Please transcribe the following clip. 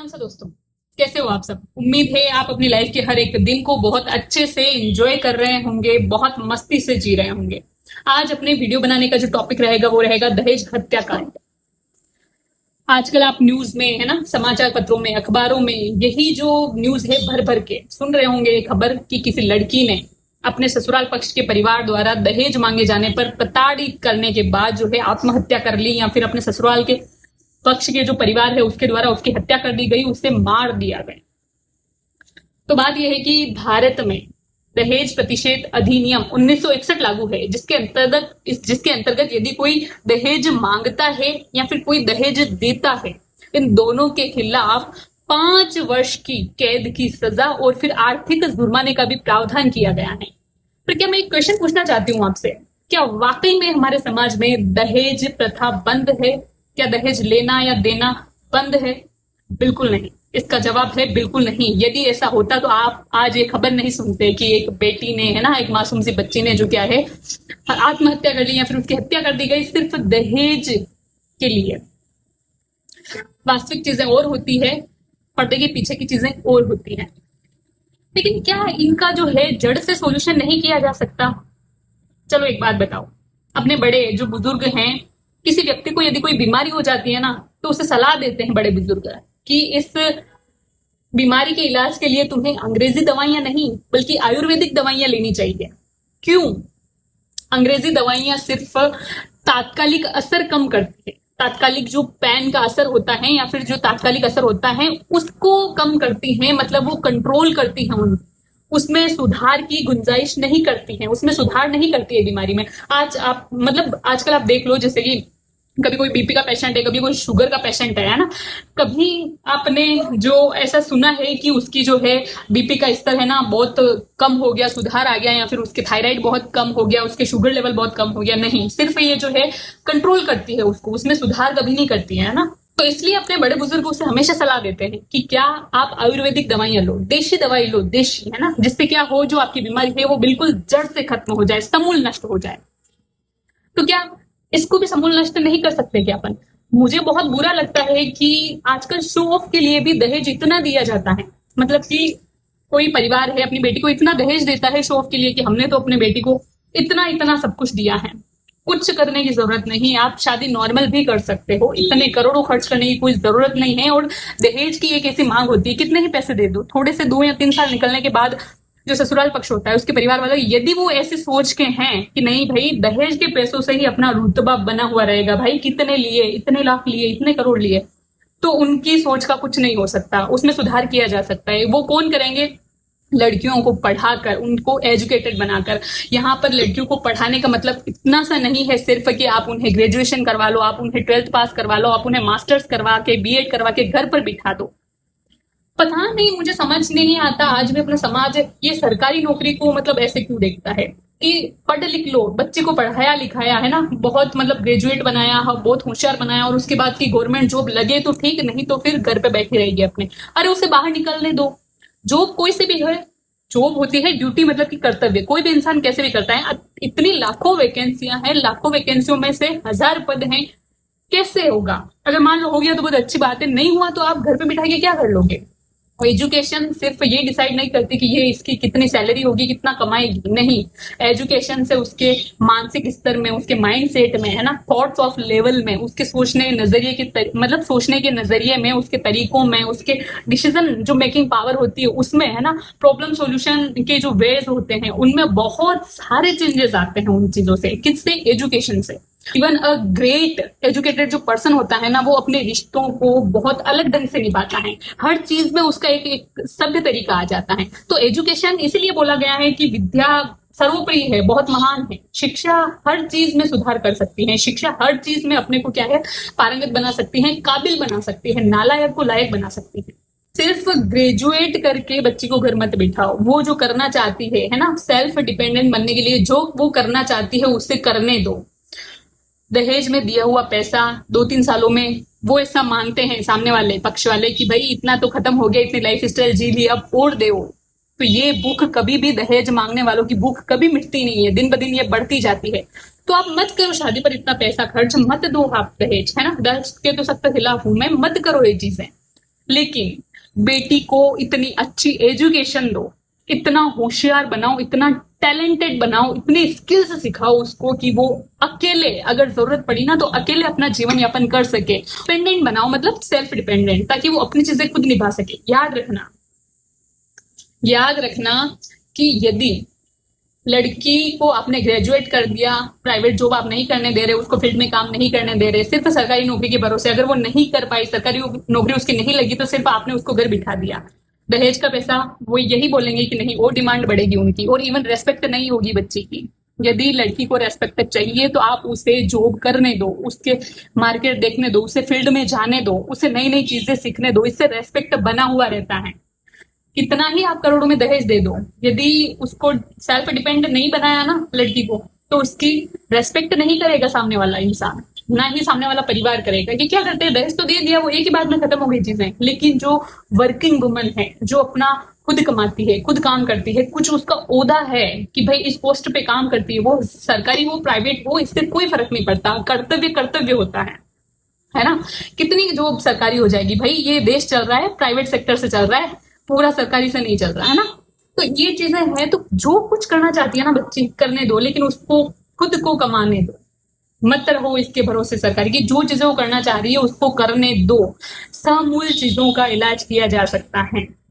नमस्कार दोस्तों। कैसे हो आप सब? उम्मीद है आप अपनी लाइफ के हर एक दिन को बहुत अच्छे से एंजॉय कर रहे होंगे, बहुत मस्ती से जी रहे होंगे। आज अपने वीडियो बनाने का जो टॉपिक रहेगा वो रहेगा दहेज हत्याकांड। आजकल आप न्यूज में, है ना, समाचार पत्रों में, अखबारों में यही जो न्यूज है भर भर के सुन रहे होंगे। ये खबर कि किसी लड़की ने अपने ससुराल पक्ष के परिवार द्वारा दहेज मांगे जाने पर प्रताड़ित करने के बाद जो है आत्महत्या कर ली, या फिर अपने ससुराल के पक्ष के जो परिवार है उसके द्वारा उसकी हत्या कर दी गई, उससे मार दिया गया। तो बात यह है कि भारत में दहेज प्रतिषेध अधिनियम 1961 लागू है, जिसके अंतर्गत यदि कोई दहेज मांगता है या फिर कोई दहेज देता है, इन दोनों के खिलाफ 5 वर्ष की कैद की सजा और फिर आर्थिक जुर्माने का भी प्रावधान किया गया है। पर क्या मैं एक क्वेश्चन पूछना चाहती हूँ आपसे, क्या वाकई में हमारे समाज में दहेज प्रथा बंद है? क्या दहेज लेना या देना बंद है? बिल्कुल नहीं। इसका जवाब है बिल्कुल नहीं। यदि ऐसा होता तो आप आज ये खबर नहीं सुनते कि एक बेटी ने, है ना, एक मासूम सी बच्ची ने जो क्या है आत्महत्या कर ली या फिर उसकी हत्या कर दी गई सिर्फ दहेज के लिए। वास्तविक चीजें और होती है, पर्दे के पीछे की चीजें और होती हैं। लेकिन क्या इनका जो है जड़ से सॉल्यूशन नहीं किया जा सकता? चलो एक बात बताओ, अपने बड़े जो बुजुर्ग हैं, किसी व्यक्ति को यदि कोई बीमारी हो जाती है ना, तो उसे सलाह देते हैं बड़े बुजुर्ग कि इस बीमारी के इलाज के लिए तुम्हें अंग्रेजी दवाइयां नहीं बल्कि आयुर्वेदिक दवाइयां लेनी चाहिए। क्यों? अंग्रेजी दवाइयां सिर्फ तात्कालिक असर कम करती है, तात्कालिक जो पेन का असर होता है या फिर जो तात्कालिक असर होता है उसको कम करती हैं, मतलब वो कंट्रोल करती हैं, उसमें सुधार की गुंजाइश नहीं करती है, उसमें सुधार नहीं करती है बीमारी में। आज आप, मतलब आजकल आप देख लो, जैसे कि कभी कोई बीपी का पेशेंट है, कभी कोई शुगर का पेशेंट है ना, कभी आपने जो ऐसा सुना है कि उसकी जो है बीपी का स्तर है ना बहुत कम हो गया, सुधार आ गया, या फिर उसके थायराइड बहुत कम हो गया, उसके शुगर लेवल बहुत कम हो गया? नहीं, सिर्फ ये जो है कंट्रोल करती है उसको, उसमें सुधार कभी नहीं करती है ना। तो इसलिए अपने बड़े बुजुर्गों से हमेशा सलाह देते हैं कि क्या आप आयुर्वेदिक दवाइयां लो, देशी दवाई लो, देशी, है ना, जिससे क्या हो, जो आपकी बीमारी है वो बिल्कुल जड़ से खत्म हो जाए, समूल नष्ट हो जाए। तो क्या इसको भी समूल नष्ट नहीं कर सकते क्या अपन? मुझे बहुत बुरा लगता है कि आजकल शो ऑफ के लिए भी दहेज इतना दिया जाता है। मतलब कि कोई परिवार है अपनी बेटी को इतना दहेज देता है शो ऑफ के लिए कि हमने तो अपने बेटी को इतना इतना सब कुछ दिया है। कुछ करने की जरूरत नहीं, आप शादी नॉर्मल भी कर सकते हो, इतने करोड़ों खर्च करने की कोई जरूरत नहीं है। और दहेज की एक ऐसी मांग होती है, कितने ही पैसे दे दो, थोड़े से 2 या 3 साल निकलने के बाद जो ससुराल पक्ष होता है उसके परिवार वाले यदि वो ऐसे सोच के हैं कि नहीं भाई दहेज के पैसों से ही अपना रुतबा बना हुआ रहेगा, भाई कितने लिए, इतने लाख लिए, इतने करोड़ लिए, तो उनकी सोच का कुछ नहीं हो सकता, उसमें सुधार किया जा सकता है। वो कौन करेंगे? लड़कियों को पढ़ाकर, उनको एजुकेटेड बनाकर। यहाँ पर लड़कियों को पढ़ाने का मतलब इतना सा नहीं है सिर्फ कि आप उन्हें ग्रेजुएशन करवा लो, आप उन्हें 12th पास करवा लो, आप उन्हें मास्टर्स करवा के, बीएड करवा के घर पर बिठा दो। पता नहीं, मुझे समझ नहीं आता आज भी अपना समाज ये सरकारी नौकरी को मतलब ऐसे क्यों देखता है कि पढ़ लिख लो, बच्चे को पढ़ाया लिखाया, है ना, बहुत मतलब ग्रेजुएट बनाया, बहुत होशियार बनाया, और उसके बाद की गवर्नमेंट जॉब लगे तो ठीक, नहीं तो फिर घर पे बैठी रहेगी अपने। अरे उसे बाहर निकलने दो। जॉब कोई से भी है, जॉब होती है ड्यूटी, मतलब कि कर्तव्य, कोई भी इंसान कैसे भी करता है। इतनी लाखों वैकेंसियां हैं, लाखों वैकेंसियों में से 1000 पद हैं, कैसे होगा? अगर मान लो हो गया तो बहुत अच्छी बात है, नहीं हुआ तो आप घर पे बिठा के क्या कर लोगे? एजुकेशन सिर्फ ये डिसाइड नहीं करती कि ये इसकी कितनी सैलरी होगी, कितना कमाएगी, नहीं। एजुकेशन से उसके मानसिक स्तर में, उसके माइंड सेट में, है ना, थॉट्स ऑफ लेवल में, उसके सोचने नजरिए के मतलब सोचने के नजरिए में, उसके तरीकों में, उसके डिसीजन जो मेकिंग पावर होती है उसमें, है ना, प्रॉब्लम सॉल्यूशन के जो वेज होते हैं उनमें बहुत सारे चेंजेस आते हैं उन चीजों से। किससे? एजुकेशन से। इवन अ ग्रेट एजुकेटेड जो पर्सन होता है ना, वो अपने रिश्तों को बहुत अलग ढंग से निभाता है, हर चीज में उसका एक सभ्य तरीका आ जाता है। तो एजुकेशन इसीलिए बोला गया है कि विद्या सर्वोपरि है, बहुत महान है। शिक्षा हर चीज में सुधार कर सकती है, शिक्षा हर चीज में अपने को क्या है, पारंगत बना सकती है, काबिल बना सकती है, नालायक को लायक बना सकती है। सिर्फ ग्रेजुएट करके बच्ची को घर मत बिठाओ। वो जो करना चाहती है ना, सेल्फ डिपेंडेंट बनने के लिए जो वो करना चाहती है उसे करने दो। दहेज में दिया हुआ पैसा 2-3 सालों में वो ऐसा मानते हैं सामने वाले पक्ष वाले कि भाई इतना तो खत्म हो गया, इतनी लाइफ स्टाइल जी ली, अब और दे। तो ये भूख कभी भी, दहेज मांगने वालों की भूख कभी मिटती नहीं है, दिन ब दिन ये बढ़ती जाती है। तो आप मत करो शादी पर इतना पैसा खर्च, मत दो आप दहेज, है ना। दहेज के तो सख्त खिलाफ हूं मैं, मत करो ये चीजें। लेकिन बेटी को इतनी अच्छी एजुकेशन दो, इतना होशियार बनाओ, इतना टैलेंटेड बनाओ, इतनी स्किल्स सिखाओ उसको कि वो अकेले अगर जरूरत पड़ी ना तो अकेले अपना जीवन यापन कर सके। डिपेंडेंट बनाओ, मतलब सेल्फ डिपेंडेंट, ताकि वो अपनी चीजें खुद निभा सके। याद रखना कि यदि लड़की को आपने ग्रेजुएट कर दिया, प्राइवेट जॉब आप नहीं करने दे रहे, उसको फील्ड में काम नहीं करने दे रहे, सिर्फ सरकारी नौकरी के भरोसे, अगर वो नहीं कर पाई, सरकारी नौकरी उसकी नहीं लगी, तो सिर्फ आपने उसको घर बिठा दिया। दहेज का पैसा वो यही बोलेंगे कि नहीं, और डिमांड बढ़ेगी उनकी, और इवन रेस्पेक्ट नहीं होगी बच्ची की। यदि लड़की को रेस्पेक्ट चाहिए तो आप उसे जॉब करने दो, उसके मार्केट देखने दो, उसे फील्ड में जाने दो, उसे नई नई चीजें सीखने दो, इससे रेस्पेक्ट बना हुआ रहता है। कितना ही आप करोड़ों में दहेज दे दो, यदि उसको सेल्फ डिपेंड नहीं बनाया ना लड़की को, तो उसकी रेस्पेक्ट नहीं करेगा सामने वाला इंसान, ना ही सामने वाला परिवार करेगा। कि क्या करते हैं, दहेज तो दे दिया, वो एक ही बात में खत्म हो गई चीजें। लेकिन जो वर्किंग वुमन है, जो अपना खुद कमाती है, खुद काम करती है, कुछ उसका ओहदा है कि भाई इस पोस्ट पे काम करती है, वो सरकारी हो प्राइवेट हो, इससे कोई फर्क नहीं पड़ता, कर्तव्य कर्तव्य होता है ना। कितनी जॉब सरकारी हो जाएगी भाई, ये देश चल रहा है प्राइवेट सेक्टर से चल रहा है, पूरा सरकारी से नहीं चल रहा है ना। तो ये चीजें हैं, तो जो कुछ करना चाहती है ना बच्ची, करने दो, लेकिन उसको खुद को कमाने दो। मत रहो इसके भरोसे सरकारी की, जो चीजें वो करना चाह रही है उसको करने दो। समूल चीजों का इलाज किया जा सकता है।